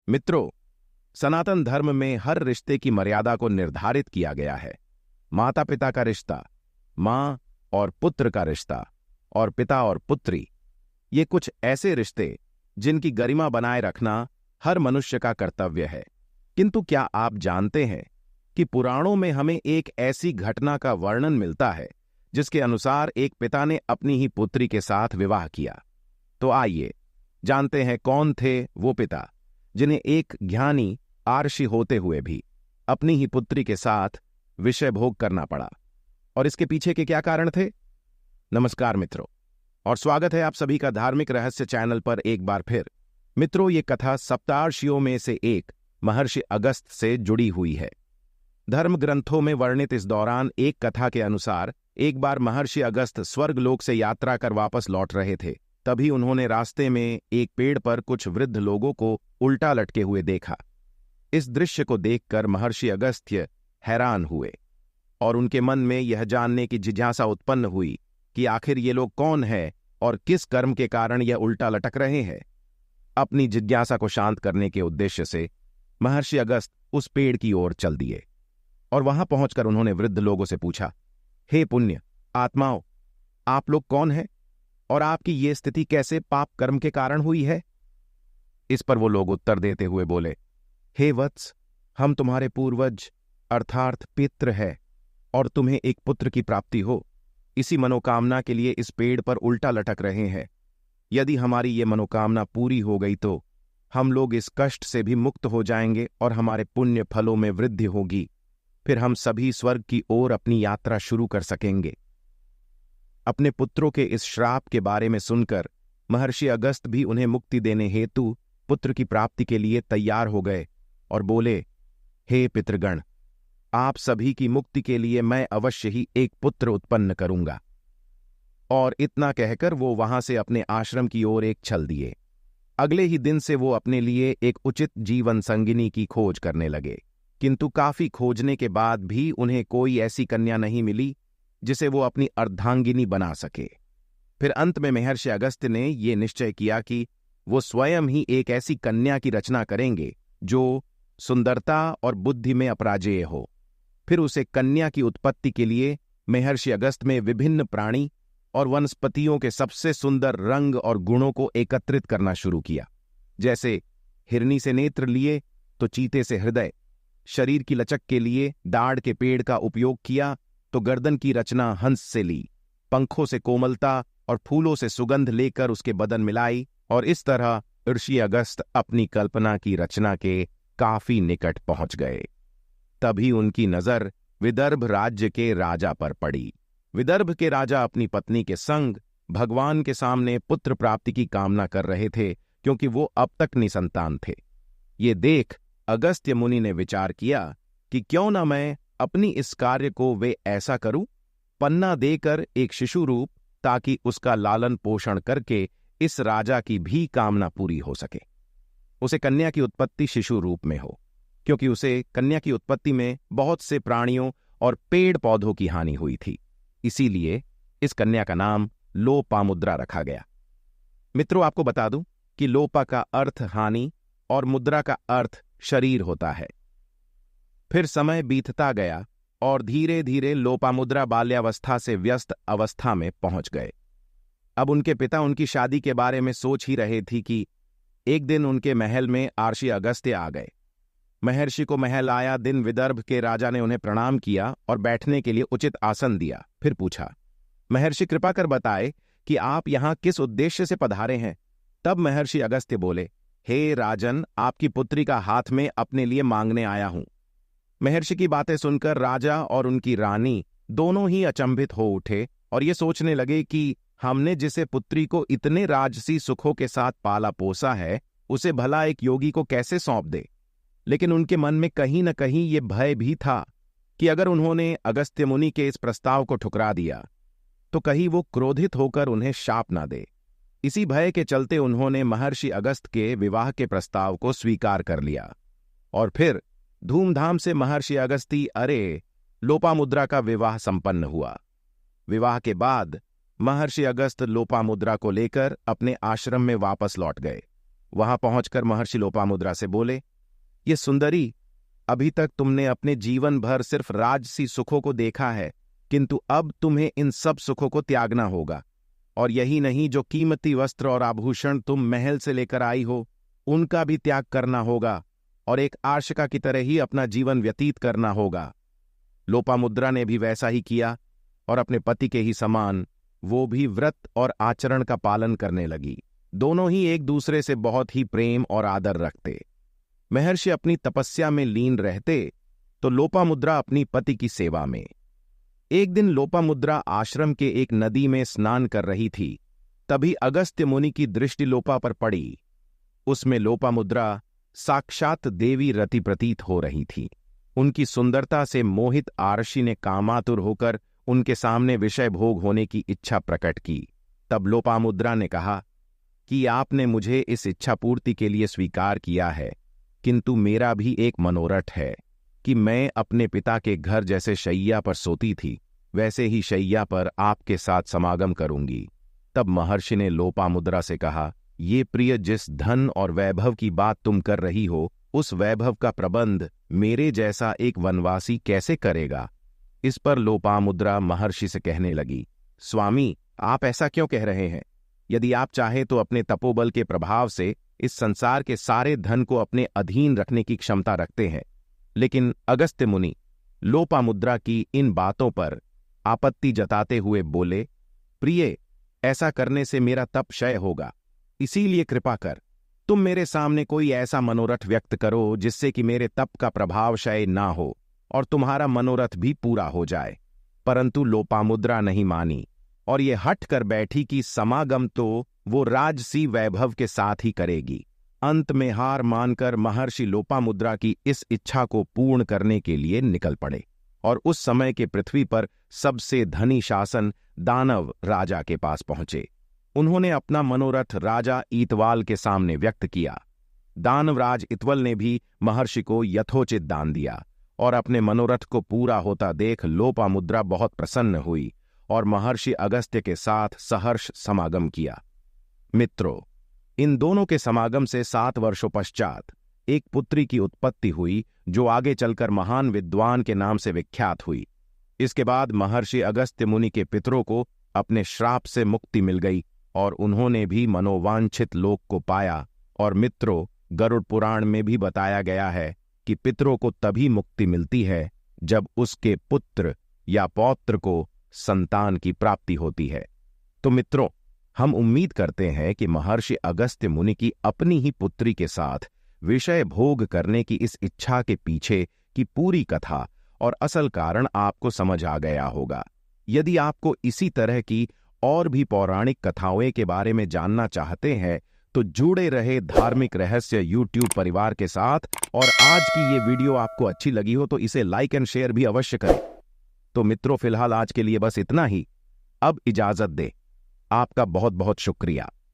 मित्रों, सनातन धर्म में हर रिश्ते की मर्यादा को निर्धारित किया गया है। माता पिता का रिश्ता, मां और पुत्र का रिश्ता, और पिता और पुत्री, ये कुछ ऐसे रिश्ते जिनकी गरिमा बनाए रखना हर मनुष्य का कर्तव्य है। किंतु क्या आप जानते हैं कि पुराणों में हमें एक ऐसी घटना का वर्णन मिलता है जिसके अनुसार एक पिता ने अपनी ही पुत्री के साथ विवाह किया। तो आइए जानते हैं कौन थे वो पिता जिन्हें एक ज्ञानी आर्षि होते हुए भी अपनी ही पुत्री के साथ विषय भोग करना पड़ा, और इसके पीछे के क्या कारण थे। नमस्कार मित्रों, और स्वागत है आप सभी का धार्मिक रहस्य चैनल पर एक बार फिर। मित्रों, ये कथा सप्तार्षियों में से एक महर्षि अगस्त से जुड़ी हुई है। धर्म ग्रंथों में वर्णित इस दौरान एक कथा के अनुसार एक बार महर्षि अगस्त स्वर्गलोक से यात्रा कर वापस लौट रहे थे। तभी उन्होंने रास्ते में एक पेड़ पर कुछ वृद्ध लोगों को उल्टा लटके हुए देखा। इस दृश्य को देखकर महर्षि अगस्त्य हैरान हुए और उनके मन में यह जानने की जिज्ञासा उत्पन्न हुई कि आखिर ये लोग कौन हैं और किस कर्म के कारण यह उल्टा लटक रहे हैं। अपनी जिज्ञासा को शांत करने के उद्देश्य से महर्षि अगस्त उस पेड़ की ओर चल दिए और वहां पहुंचकर उन्होंने वृद्ध लोगों से पूछा, हे पुण्य आत्माओं, आप लोग कौन हैं और आपकी ये स्थिति कैसे पाप कर्म के कारण हुई है। इस पर वो लोग उत्तर देते हुए बोले, हे वत्स, हम तुम्हारे पूर्वज अर्थात पितृ है और तुम्हें एक पुत्र की प्राप्ति हो, इसी मनोकामना के लिए इस पेड़ पर उल्टा लटक रहे हैं। यदि हमारी ये मनोकामना पूरी हो गई तो हम लोग इस कष्ट से भी मुक्त हो जाएंगे और हमारे पुण्य फलों में वृद्धि होगी। फिर हम सभी स्वर्ग की ओर अपनी यात्रा शुरू कर सकेंगे। अपने पुत्रों के इस श्राप के बारे में सुनकर महर्षि अगस्त भी उन्हें मुक्ति देने हेतु पुत्र की प्राप्ति के लिए तैयार हो गए और बोले, हे पितृगण, आप सभी की मुक्ति के लिए मैं अवश्य ही एक पुत्र उत्पन्न करूंगा। और इतना कहकर वो वहां से अपने आश्रम की ओर एक चल दिए। अगले ही दिन से वो अपने लिए एक उचित जीवन संगिनी की खोज करने लगे, किंतु काफी खोजने के बाद भी उन्हें कोई ऐसी कन्या नहीं मिली जिसे वो अपनी अर्धांगिनी बना सके। फिर अंत में महर्षि अगस्त्य ने ये निश्चय किया कि वो स्वयं ही एक ऐसी कन्या की रचना करेंगे जो सुंदरता और बुद्धि में अपराजेय हो। फिर उसे कन्या की उत्पत्ति के लिए महर्षि अगस्त में विभिन्न प्राणी और वनस्पतियों के सबसे सुंदर रंग और गुणों को एकत्रित करना शुरू किया। जैसे हिरनी से नेत्र लिए तो चीते से हृदय, शरीर की लचक के लिए दाढ़ के पेड़ का उपयोग किया तो गर्दन की रचना हंस से ली, पंखों से कोमलता और फूलों से सुगंध लेकर उसके बदन मिलाई, और इस तरह ऋषि अगस्त अपनी कल्पना की रचना के काफी निकट पहुंच गए। तभी उनकी नजर विदर्भ राज्य के राजा पर पड़ी। विदर्भ के राजा अपनी पत्नी के संग भगवान के सामने पुत्र प्राप्ति की कामना कर रहे थे, क्योंकि वो अब तक निसंतान थे। ये देख अगस्त्य मुनि ने विचार किया कि क्यों न मैं अपनी इस कार्य को वे ऐसा करूं, पन्ना देकर एक शिशु रूप, ताकि उसका लालन पोषण करके इस राजा की भी कामना पूरी हो सके। उसे कन्या की उत्पत्ति शिशु रूप में हो, क्योंकि उसे कन्या की उत्पत्ति में बहुत से प्राणियों और पेड़ पौधों की हानि हुई थी। इसीलिए इस कन्या का नाम लोपामुद्रा रखा गया। मित्रों, आपको बता दूं कि लोपा का अर्थ हानि और मुद्रा का अर्थ शरीर होता है। फिर समय बीतता गया और धीरे धीरे लोपामुद्रा बाल्यावस्था से व्यस्त अवस्था में पहुंच गए। अब उनके पिता उनकी शादी के बारे में सोच ही रहे थी कि एक दिन उनके महल में आर्षि अगस्त्य आ गए। महर्षि को महल आया दिन विदर्भ के राजा ने उन्हें प्रणाम किया और बैठने के लिए उचित आसन दिया। फिर पूछा, महर्षि कृपा कर बताए कि आप यहां किस उद्देश्य से पधारे हैं। तब महर्षि अगस्त्य बोले, हे राजन, आपकी पुत्री का हाथ में अपने लिए मांगने आया हूं। महर्षि की बातें सुनकर राजा और उनकी रानी दोनों ही अचंभित हो उठे और ये सोचने लगे कि हमने जिसे पुत्री को इतने राजसी सुखों के साथ पाला पोसा है, उसे भला एक योगी को कैसे सौंप दे। लेकिन उनके मन में कहीं न कहीं ये भय भी था कि अगर उन्होंने अगस्त्य मुनि के इस प्रस्ताव को ठुकरा दिया तो कहीं वो क्रोधित होकर उन्हें शाप ना दे। इसी भय के चलते उन्होंने महर्षि अगस्त के विवाह के प्रस्ताव को स्वीकार कर लिया और फिर धूमधाम से महर्षि अगस्त्य लोपामुद्रा का विवाह संपन्न हुआ। विवाह के बाद महर्षि अगस्त लोपामुद्रा को लेकर अपने आश्रम में वापस लौट गए। वहां पहुंचकर महर्षि लोपामुद्रा से बोले, ये सुंदरी, अभी तक तुमने अपने जीवन भर सिर्फ राजसी सुखों को देखा है, किंतु अब तुम्हें इन सब सुखों को त्यागना होगा। और यही नहीं, जो कीमती वस्त्र और आभूषण तुम महल से लेकर आई हो, उनका भी त्याग करना होगा और एक आशिका की तरह ही अपना जीवन व्यतीत करना होगा। लोपामुद्रा ने भी वैसा ही किया और अपने पति के ही समान वो भी व्रत और आचरण का पालन करने लगी। दोनों ही एक दूसरे से बहुत ही प्रेम और आदर रखते। महर्षि अपनी तपस्या में लीन रहते तो लोपामुद्रा अपनी पति की सेवा में। एक दिन लोपामुद्रा आश्रम के एक नदी में स्नान कर रही थी। तभी अगस्त्य मुनि की दृष्टि लोपा पर पड़ी। उसमें लोपामुद्रा साक्षात देवी रति प्रतीत हो रही थी। उनकी सुंदरता से मोहित आर्षि ने कामातुर होकर उनके सामने विषय भोग होने की इच्छा प्रकट की। तब लोपामुद्रा ने कहा कि आपने मुझे इस इच्छा पूर्ति के लिए स्वीकार किया है, किंतु मेरा भी एक मनोरथ है कि मैं अपने पिता के घर जैसे शैया पर सोती थी, वैसे ही शैया पर आपके साथ समागम करूंगी। तब महर्षि ने लोपामुद्रा से कहा, ये प्रिय, जिस धन और वैभव की बात तुम कर रही हो, उस वैभव का प्रबंध मेरे जैसा एक वनवासी कैसे करेगा। इस पर लोपामुद्रा महर्षि से कहने लगी, स्वामी, आप ऐसा क्यों कह रहे हैं? यदि आप चाहे तो अपने तपोबल के प्रभाव से इस संसार के सारे धन को अपने अधीन रखने की क्षमता रखते हैं। लेकिन अगस्त्य मुनि लोपामुद्रा की इन बातों पर आपत्ति जताते हुए बोले, प्रिय, ऐसा करने से मेरा तप क्षय होगा, इसीलिए कृपा कर तुम मेरे सामने कोई ऐसा मनोरथ व्यक्त करो जिससे कि मेरे तप का प्रभाव क्षय ना हो और तुम्हारा मनोरथ भी पूरा हो जाए। परंतु लोपामुद्रा नहीं मानी और ये हट कर बैठी कि समागम तो वो राजसी वैभव के साथ ही करेगी। अंत में हार मानकर महर्षि लोपामुद्रा की इस इच्छा को पूर्ण करने के लिए निकल पड़े और उस समय के पृथ्वी पर सबसे धनी शासन दानव राजा के पास पहुंचे। उन्होंने अपना मनोरथ राजा ईतवाल के सामने व्यक्त किया। दानवराज ईतवल ने भी महर्षि को यथोचित दान दिया और अपने मनोरथ को पूरा होता देख लोपामुद्रा बहुत प्रसन्न हुई और महर्षि अगस्त्य के साथ सहर्ष समागम किया। मित्रों, इन दोनों के समागम से 7 वर्षों पश्चात एक पुत्री की उत्पत्ति हुई जो आगे चलकर महान विद्वान के नाम से विख्यात हुई। इसके बाद महर्षि अगस्त्य मुनि के पितरों को अपने श्राप से मुक्ति मिल गई और उन्होंने भी मनोवांछित लोक को पाया। और मित्रों, गरुड़ पुराण में भी बताया गया है कि पितरों को तभी मुक्ति मिलती है जब उसके पुत्र या पौत्र को संतान की प्राप्ति होती है। तो मित्रों, हम उम्मीद करते हैं कि महर्षि अगस्त्य मुनि की अपनी ही पुत्री के साथ विषय भोग करने की इस इच्छा के पीछे की पूरी कथा और असल कारण आपको समझ आ गया होगा। यदि आपको इसी तरह की और भी पौराणिक कथाओं के बारे में जानना चाहते हैं तो जुड़े रहे धार्मिक रहस्य यूट्यूब परिवार के साथ। और आज की ये वीडियो आपको अच्छी लगी हो तो इसे लाइक एंड शेयर भी अवश्य करें। तो मित्रों, फिलहाल आज के लिए बस इतना ही। अब इजाजत दें। आपका बहुत बहुत शुक्रिया।